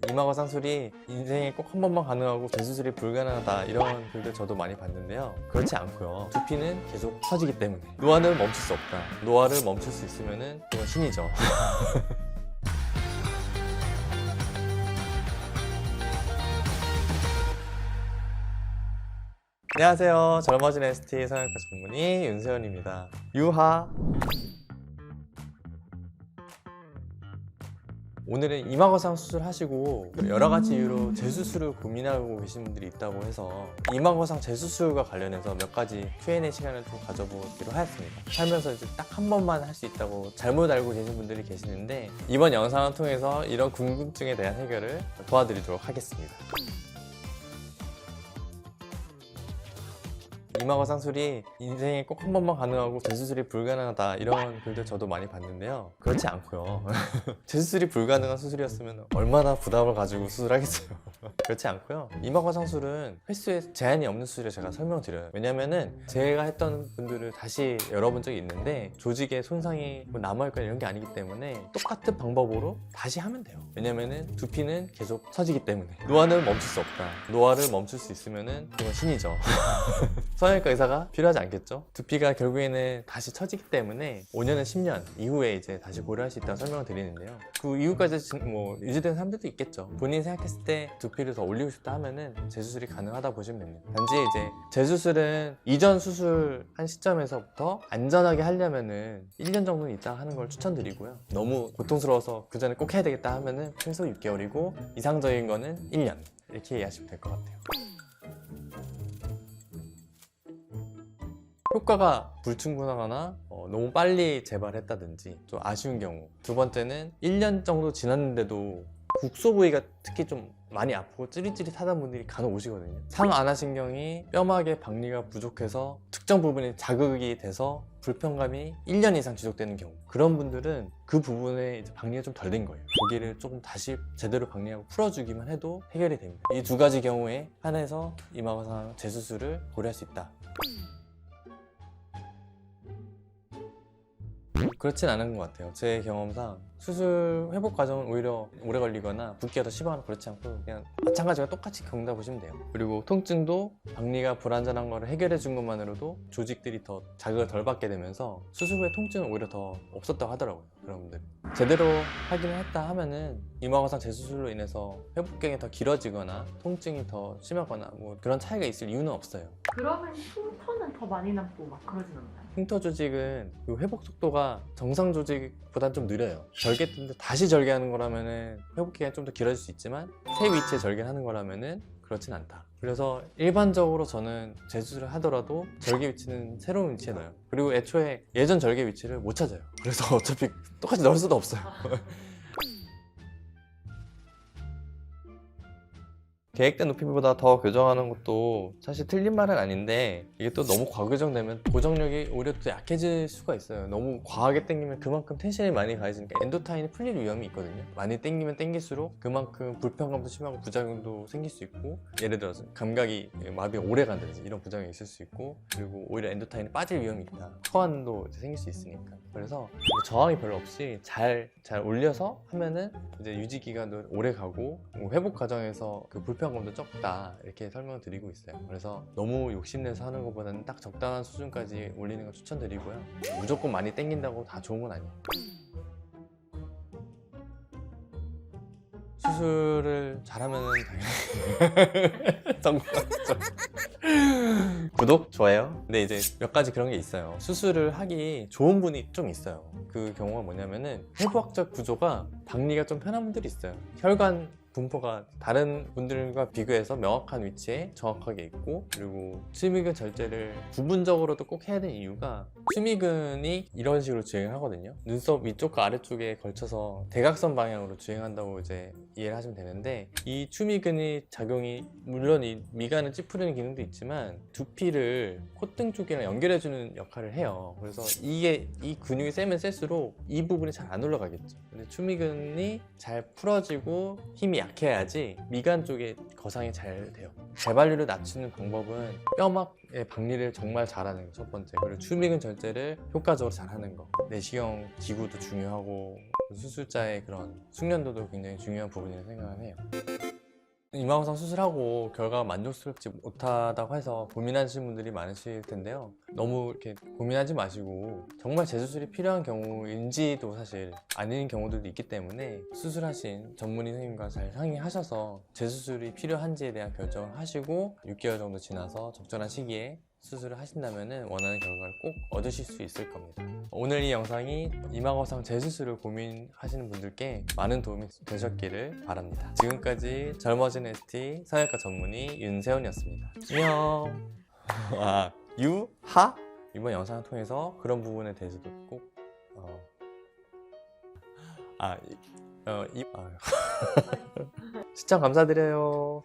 이마거 상술이 인생에 꼭 한 번만 가능하고 재수술이 불가능하다 이런 글들 저도 많이 봤는데요. 그렇지 않고요. 두피는 계속 터지기 때문에 노화를 멈출 수 없다. 노화를 멈출 수 있으면은 그건 신이죠. 안녕하세요. 젊어진 ST 성형외과 전문의 윤세현입니다. 유하. 오늘은 이마거상 수술하시고 여러 가지 이유로 재수술을 고민하고 계신 분들이 있다고 해서 이마거상 재수술과 관련해서 몇 가지 Q&A 시간을 좀 가져보기로 하였습니다. 살면서 이제 딱 한 번만 할 수 있다고 잘못 알고 계신 분들이 계시는데 이번 영상을 통해서 이런 궁금증에 대한 해결을 도와드리도록 하겠습니다. 이마거 상술이 인생에 꼭 한 번만 가능하고 재수술이 불가능하다 이런 글들 저도 많이 봤는데요. 그렇지 않고요. 재수술이 불가능한 수술이었으면 얼마나 부담을 가지고 수술하겠어요. 그렇지 않고요. 이마거 상술은 횟수에 제한이 없는 수술을 제가 설명드려요. 왜냐면은 제가 했던 분들을 다시 열어본 적이 있는데 조직에 손상이 남아있거나 이런 게 아니기 때문에 똑같은 방법으로 다시 하면 돼요. 왜냐면은 두피는 계속 처지기 때문에 노화는 멈출 수 없다. 노화를 멈출 수 있으면은 그건 신이죠. 성형외과 의사가 필요하지 않겠죠? 두피가 결국에는 다시 처지기 때문에 5년에서 10년 이후에 이제 다시 고려할 수 있다고 설명을 드리는데요. 그 이후까지 뭐 유지되는 사람들도 있겠죠. 본인이 생각했을 때 두피를 더 올리고 싶다 하면은 재수술이 가능하다 보시면 됩니다. 단지 이제 재수술은 이전 수술한 시점에서부터 안전하게 하려면은 1년 정도는 있다 하는 걸 추천드리고요. 너무 고통스러워서 그 전에 꼭 해야 되겠다 하면은 최소 6개월이고 이상적인 거는 1년 이렇게 이해하시면 될 것 같아요. 효과가 불충분하거나 너무 빨리 재발했다든지 좀 아쉬운 경우, 두 번째는 1년 정도 지났는데도 국소 부위가 특히 좀 많이 아프고 찌릿찌릿하다는 분들이 간혹 오시거든요. 상안하신경이 뼈막의 박리가 부족해서 특정 부분이 자극이 돼서 불편감이 1년 이상 지속되는 경우, 그런 분들은 그 부분에 이제 박리가 좀 덜 된 거예요. 거기를 조금 다시 제대로 박리하고 풀어주기만 해도 해결이 됩니다. 이 두 가지 경우에 한해서 이마거상 재수술을 고려할 수 있다. 그렇진 않은 것 같아요. 제 경험상 수술 회복 과정은 오히려 오래 걸리거나 붓기가 더 심하거나 그렇지 않고 그냥 마찬가지가 똑같이 겪는다 보시면 돼요. 그리고 통증도 박리가 불안전한 거를 해결해 준 것만으로도 조직들이 더 자극을 덜 받게 되면서 수술 후에 통증은 오히려 더 없었다고 하더라고요. 그런 분들이 제대로 하기는 했다 하면은 이마거상 재수술로 인해서 회복경이 더 길어지거나 통증이 더 심하거나 뭐 그런 차이가 있을 이유는 없어요. 그러면 흉터는 더 많이 남고 막 그러진 않나요? 흉터 조직은 그 회복 속도가 정상 조직보다는 좀 느려요. 절개했는데 다시 절개하는 거라면은 회복 기간이 좀 더 길어질 수 있지만 새 위치에 절개하는 거라면은 그렇진 않다. 그래서 일반적으로 저는 재수술을 하더라도 절개 위치는 새로운 위치에 넣어요. 그리고 애초에 예전 절개 위치를 못 찾아요. 그래서 어차피 똑같이 넣을 수도 없어요. 계획된 높이보다 더 교정하는 것도 사실 틀린 말은 아닌데 이게 또 너무 과교정되면 고정력이 오히려 또 약해질 수가 있어요. 너무 과하게 당기면 그만큼 텐션이 많이 가해지니까 엔도타인이 풀릴 위험이 있거든요. 많이 당기면 당길수록 그만큼 불편감도 심하고 부작용도 생길 수 있고, 예를 들어서 감각이 마비가 오래 간다든지 이런 부작용이 있을 수 있고, 그리고 오히려 엔도타인이 빠질 위험이 있다. 허환도 이제 생길 수 있으니까. 그래서 저항이 별로 없이 잘 올려서 하면은 이제 유지 기간도 오래 가고 회복 과정에서 그 불편감도 적다 이렇게 설명을 드리고 있어요. 그래서 너무 욕심내서 하는 것보다는 딱 적당한 수준까지 올리는 걸 추천드리고요. 무조건 많이 당긴다고 다 좋은 건 아니에요. 수술을 잘하면은 당연히 성공하죠. 구독, 좋아요. 근데 이제 몇 가지 그런 게 있어요. 수술을 하기 좋은 분이 좀 있어요. 그 경우가 뭐냐면은 해부학적 구조가 박리가 좀 편한 분들이 있어요. 혈관 분포가 다른 분들과 비교해서 명확한 위치에 정확하게 있고, 그리고 추미근 절제를 부분적으로도 꼭 해야 되는 이유가 추미근이 이런 식으로 주행하거든요. 눈썹 위쪽과 아래쪽에 걸쳐서 대각선 방향으로 주행한다고 이제 이해를 하시면 되는데, 이 추미근의 작용이 물론 이 미간을 찌푸리는 기능도 있지만 두피를 콧등 쪽이랑 연결해주는 역할을 해요. 그래서 이 근육이 세면 셀수록 이 부분이 잘 안 올라가겠죠. 근데 추미근이 잘 풀어지고 힘이 약해야지 미간 쪽에 거상이 잘 돼요. 재발률을 낮추는 방법은 뼈막의 박리를 정말 잘하는 거 첫 번째, 그리고 추미근 절제를 효과적으로 잘하는 거, 내시경 기구도 중요하고 수술자의 그런 숙련도도 굉장히 중요한 부분이라고 생각을 해요. 이마거상 수술하고 결과가 만족스럽지 못하다고 해서 고민하시는 분들이 많으실 텐데요. 너무 이렇게 고민하지 마시고 정말 재수술이 필요한 경우인지도 사실 아닌 경우들도 있기 때문에 수술하신 전문의 선생님과 잘 상의하셔서 재수술이 필요한지에 대한 결정을 하시고 6개월 정도 지나서 적절한 시기에 수술을 하신다면 원하는 결과를 꼭 얻으실 수 있을 겁니다. 오늘 이 영상이 이마거상 재수술을 고민하시는 분들께 많은 도움이 되셨기를 바랍니다. 지금까지 젊어진 ST 성형외과 전문의 윤세훈이었습니다. 안녕. 유하? 이번 영상을 통해서 그런 부분에 대해서도 꼭 시청 감사드려요.